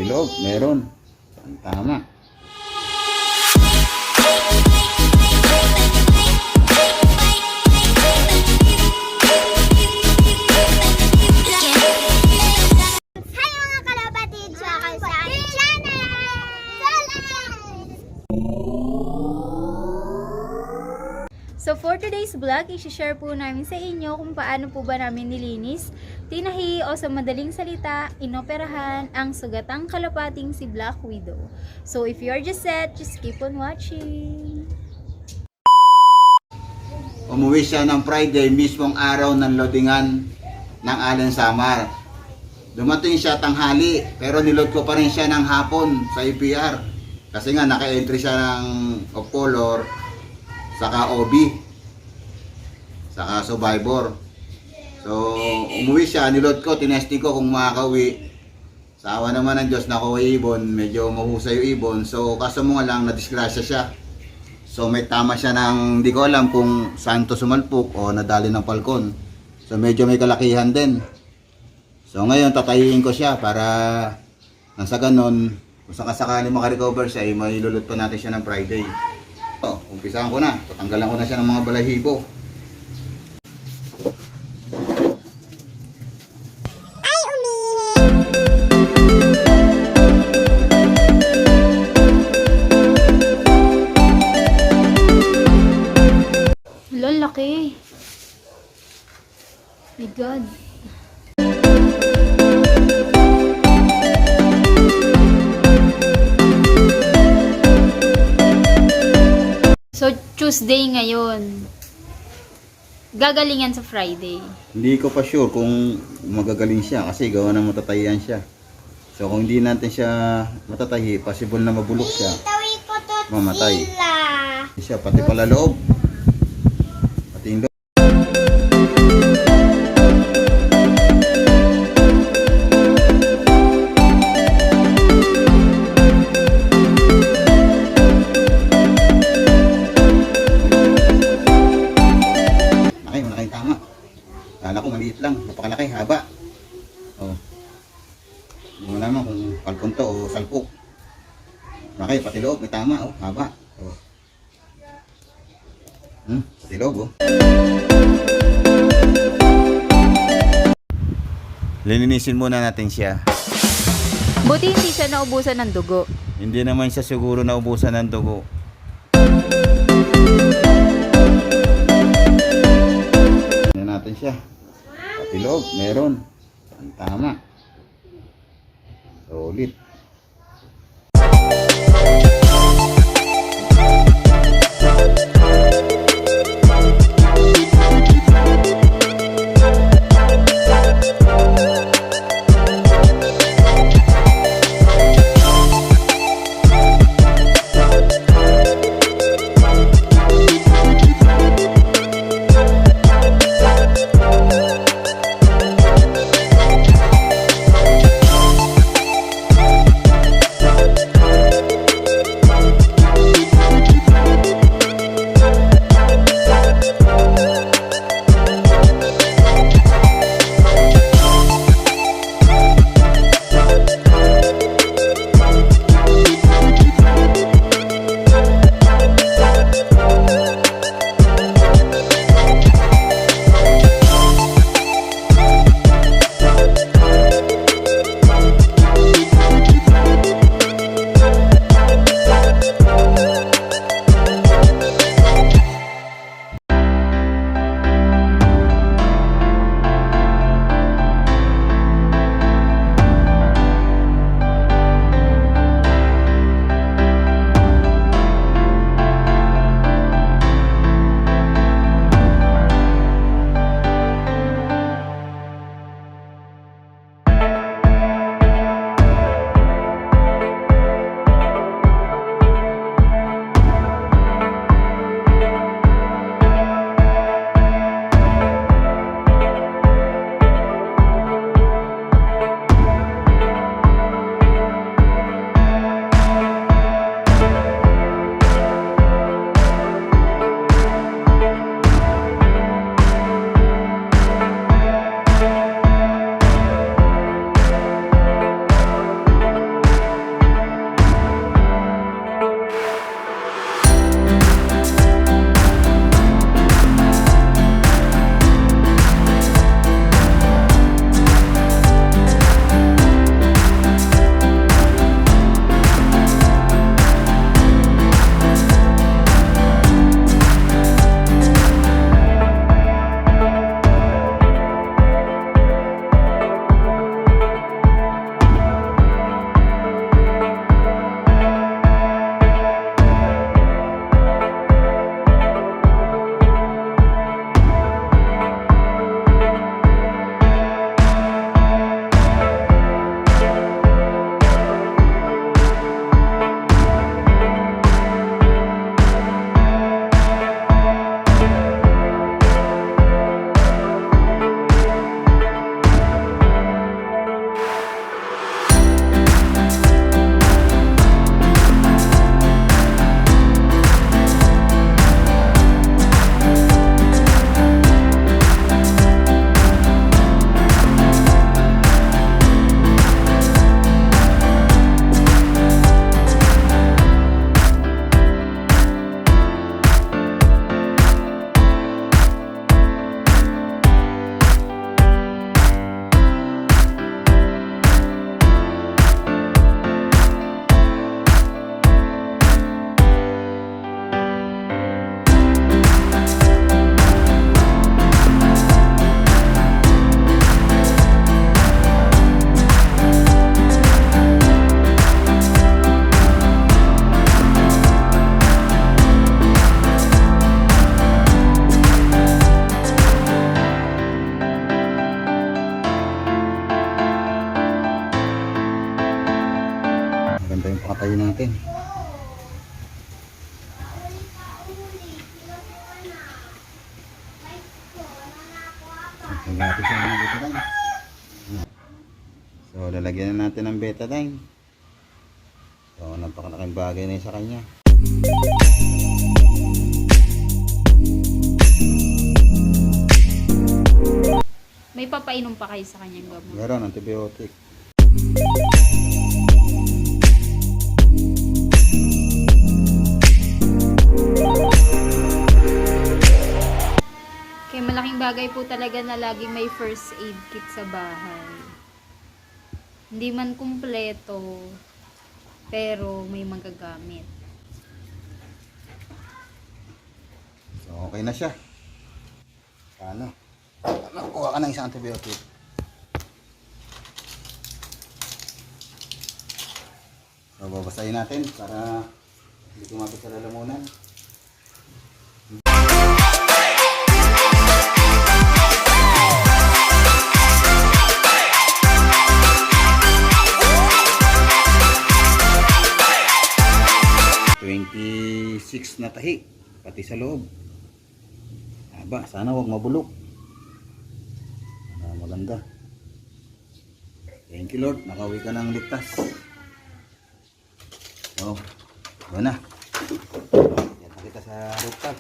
Pati loob, meron. Tama. Hi mga kalapatid! Welcome sa aking channel! So for today's vlog, i-share po namin sa inyo kung paano po ba namin nilinis, tinahi o sa madaling salita, inoperahan ang sugatang kalapating si Black Widow. So if you are just set, just keep on watching. Umuwi siya ng Friday, mismong araw ng loadingan ng Allen Samar. Dumating siya tanghali, pero niload ko pa rin siya ng hapon sa EPR. Kasi nga naka-entry siya ng of color, saka OB, saka survivor. So, umuwi siya, niload ko, tinesti ko kung makakauwi. Sa awa naman ng Diyos, nakuha ibon, medyo mahusay yung ibon. So, kaso mo nga lang, nadisgrasya siya. So, may tama siya ng, hindi ko alam kung saan to sumalpok o nadali ng palkon. So, medyo may kalakihan din. So, ngayon, tatayiin ko siya para nang sa ganon, kung sakasakali makarecover siya, ay mailulot pa natin siya ng Friday. So, umpisahan ko na. Tatanggalan ko na siya ng mga balahibo. Laki. My God. So, Tuesday ngayon. Gagalingan sa Friday. Hindi ko pa sure kung magagaling siya kasi gawa ng matatayian siya. So, kung hindi natin siya matatahi, possible na mabulok siya. Tawi ko to Mamatay. sila. Siya, pati pala loob. Pati yung loob. Malaki tama. Kala ko maliit lang. Napakalaki, haba. Oh. Hindi mo naman kung palkon to o salpok. Malaki, pati loob, may tama. Oh, haba. Oh. Pati loob, oh. Lininisin muna natin siya. Buti hindi siya naubusan ng dugo. Hindi naman siya siguro naubusan ng dugo. Tignan natin siya. Pati loob, meron. Tama. Solid. Maganda yung pakatayo natin. Natin siya ng betadine. So, lalagyan na natin ng betadine. So, napakalaking bagay na yun sa kanya. May papainom pa kayo sa kanyang gamot? Meron, antibiotic. Kaya malaking bagay po talaga na lagi may first aid kit sa bahay. Hindi man kumpleto, pero may magagamit. So, okay na siya. Paano? Nakuha ka ng isang antibiotic. So, babasahin natin para hindi kumapit sa lalamunan. Na tahi, pati sa loob. Aba, sana wag mabulok. Maganda. Thank you Lord, nakauwi ka ng ligtas. Oh, na. Yan kita sa rooftop.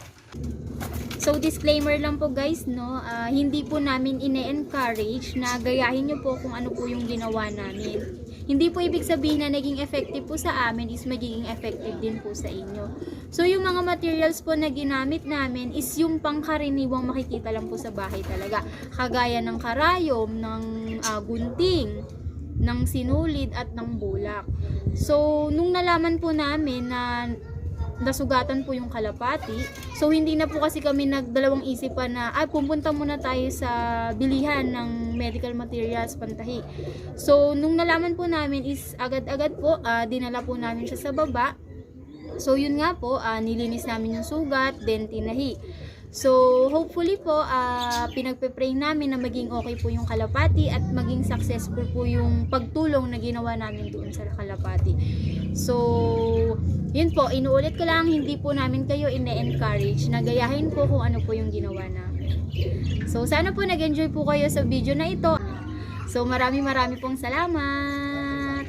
So disclaimer lang po guys, no, hindi po namin ine-encourage na gayahin nyo po kung ano po yung ginawa namin. Hindi po ibig sabihin na naging effective po sa amin is magiging effective din po sa inyo. So yung mga materials po na ginamit namin is yung pangkaraniwang makikita lang po sa bahay talaga. Kagaya ng karayom, ng gunting, ng sinulid at ng bulak. So nung nalaman po namin na nasugatan po yung kalapati, so hindi na po kasi kami nagdalawang isipan na pupunta muna tayo sa bilihan ng medical materials pantahi. So nung nalaman po namin is agad-agad po dinala po namin siya sa baba. So yun nga po, nilinis namin yung sugat, then tinahi. So hopefully po pinagpe-pray namin na maging okay po yung kalapati at maging successful po yung pagtulong na ginawa namin doon sa kalapati. So yun po, inuulit ko lang, hindi po namin kayo ine-encourage na gayahin po kung ano po yung ginawa namin. So sana po nag-enjoy po kayo sa video na ito. So marami pong salamat.